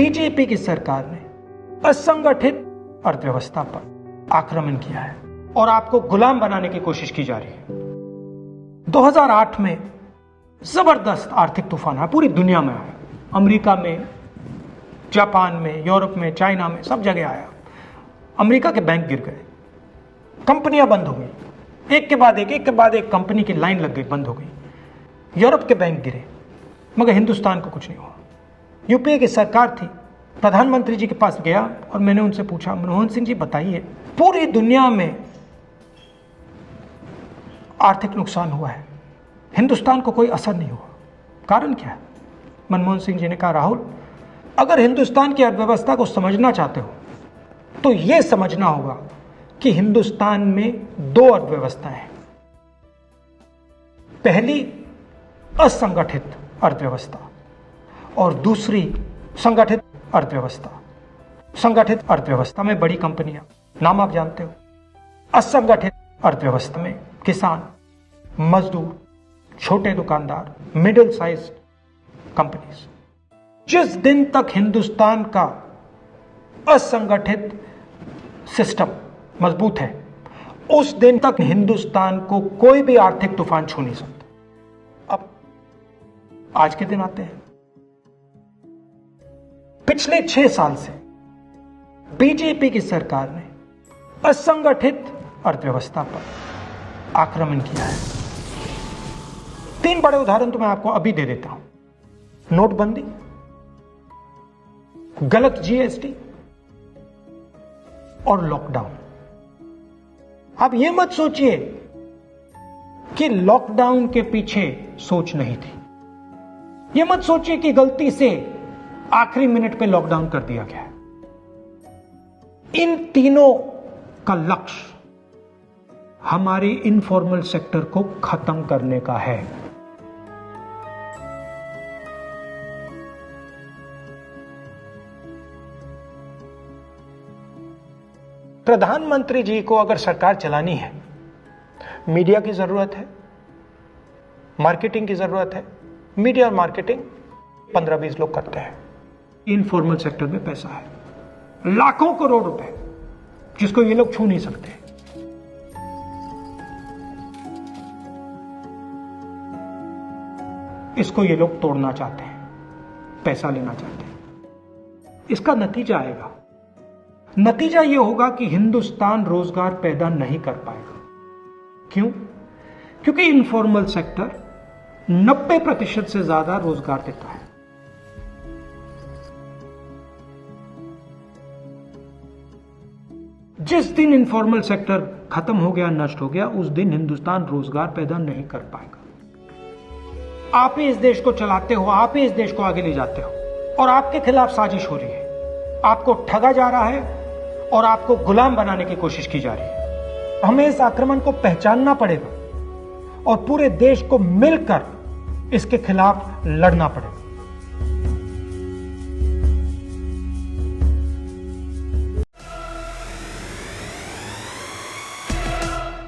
BJP की सरकार ने असंगठित अर्थव्यवस्था पर आक्रमण किया है और आपको गुलाम बनाने की कोशिश की जा रही है। 2008 में जबरदस्त आर्थिक तूफान आया, पूरी दुनिया में आया, अमेरिका में, जापान में, यूरोप में, चाइना में, सब जगह आया। अमेरिका के बैंक गिर गए, कंपनियां बंद हो गई, एक के बाद एक कंपनी की लाइन लग गई, बंद हो गई। यूरोप के बैंक गिरे, मगर हिंदुस्तान को कुछ नहीं हुआ। यूपीए की सरकार थी, प्रधानमंत्री जी के पास गया और मैंने उनसे पूछा, मनमोहन सिंह जी बताइए, पूरी दुनिया में आर्थिक नुकसान हुआ है, हिंदुस्तान को कोई असर नहीं हुआ, कारण क्या है? मनमोहन सिंह जी ने कहा, राहुल, अगर हिंदुस्तान की अर्थव्यवस्था को समझना चाहते हो तो यह समझना होगा कि हिंदुस्तान में दो अर्थव्यवस्थाएं हैं। पहली असंगठित अर्थव्यवस्था और दूसरी संगठित अर्थव्यवस्था। संगठित अर्थव्यवस्था में बड़ी कंपनियां, नाम आप जानते हो। असंगठित अर्थव्यवस्था में किसान, मजदूर, छोटे दुकानदार, मिडिल साइज कंपनीज। जिस दिन तक हिंदुस्तान का असंगठित सिस्टम मजबूत है, उस दिन तक हिंदुस्तान को कोई भी आर्थिक तूफान छू नहीं सकता। अब आज के दिन आते हैं। पिछले 6 साल से बीजेपी की सरकार ने असंगठित अर्थव्यवस्था पर आक्रमण किया है। 3 बड़े उदाहरण तो मैं आपको अभी दे देता हूं। नोटबंदी, गलत जीएसटी और लॉकडाउन। आप यह मत सोचिए कि लॉकडाउन के पीछे सोच नहीं थी। यह मत सोचिए कि गलती से आखिरी मिनट पे लॉकडाउन कर दिया गया। इन तीनों का लक्ष्य हमारे इनफॉर्मल सेक्टर को खत्म करने का है। प्रधानमंत्री जी को अगर सरकार चलानी है, मीडिया की जरूरत है, मार्केटिंग की जरूरत है। मीडिया और मार्केटिंग 15-20 लोग करते हैं। इनफॉर्मल सेक्टर में पैसा है, लाखों करोड़ रुपए, जिसको ये लोग छू नहीं सकते। इसको ये लोग तोड़ना चाहते हैं, पैसा लेना चाहते हैं। इसका नतीजा आएगा। नतीजा यह होगा कि हिंदुस्तान रोजगार पैदा नहीं कर पाएगा। क्यों? क्योंकि इनफॉर्मल सेक्टर 90% से ज्यादा रोजगार देता है। जिस दिन इनफॉर्मल सेक्टर खत्म हो गया, नष्ट हो गया, उस दिन हिंदुस्तान रोजगार पैदा नहीं कर पाएगा। आप ही इस देश को चलाते हो, आप ही इस देश को आगे ले जाते हो और आपके खिलाफ साजिश हो रही है। आपको ठगा जा रहा है और आपको गुलाम बनाने की कोशिश की जा रही है। हमें इस आक्रमण को पहचानना पड़ेगा और पूरे देश को मिलकर इसके खिलाफ लड़ना पड़ेगा।